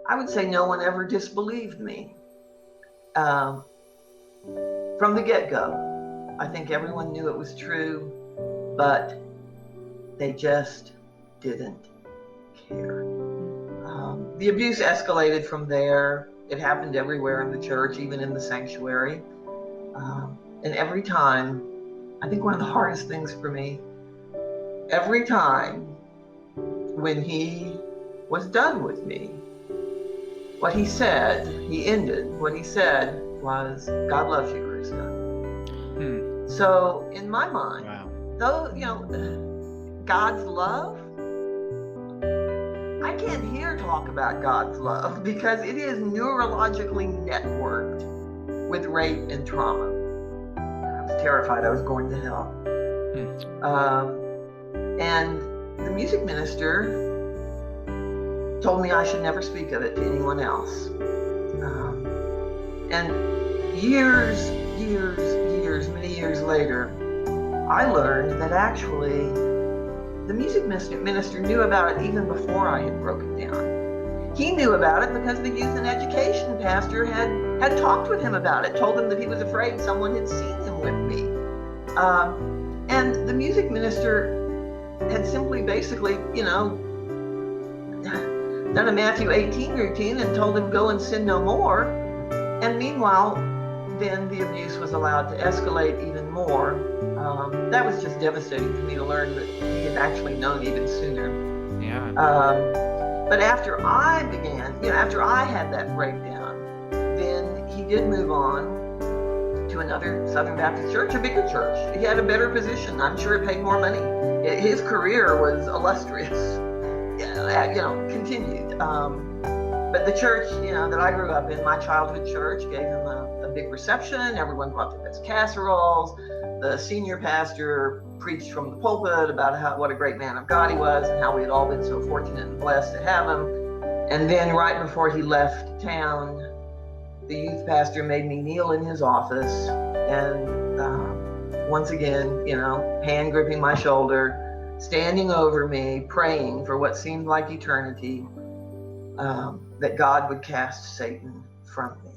I would say no one ever disbelieved me from the get-go. I think everyone knew it was true, but they just didn't care. The abuse escalated from there. It happened everywhere in the church, even in the sanctuary. And every time, I think one of the hardest things for me, every time when he was done with me, what he said, he ended, what he said was, God loves you, Christa. So in my mind, though, God's love, I can't hear talk about God's love because it is neurologically networked with rape and trauma. I was terrified I was going to hell. And the music minister told me I should never speak of it to anyone else. And many years later, I learned that actually the music minister knew about it even before I had broken down. He knew about it because the youth and education pastor had talked with him about it, told him that he was afraid someone had seen him with me. And the music minister had simply basically, done a Matthew 18 routine and told him go and sin no more. And meanwhile, then the abuse was allowed to escalate even more. That was just devastating for me to learn that he had actually known even sooner. Yeah. But after I after I had that breakdown, then he did move on to another Southern Baptist church, a bigger church. He had a better position. I'm sure it paid more money. His career was illustrious. Continued. But the church, that I grew up in, my childhood church, gave him a big reception. Everyone brought their best casseroles. The senior pastor preached from the pulpit about what a great man of God he was and how we had all been so fortunate and blessed to have him. And then right before he left town, the youth pastor made me kneel in his office and once again, hand gripping my shoulder, standing over me, praying for what seemed like eternity, that God would cast Satan from me.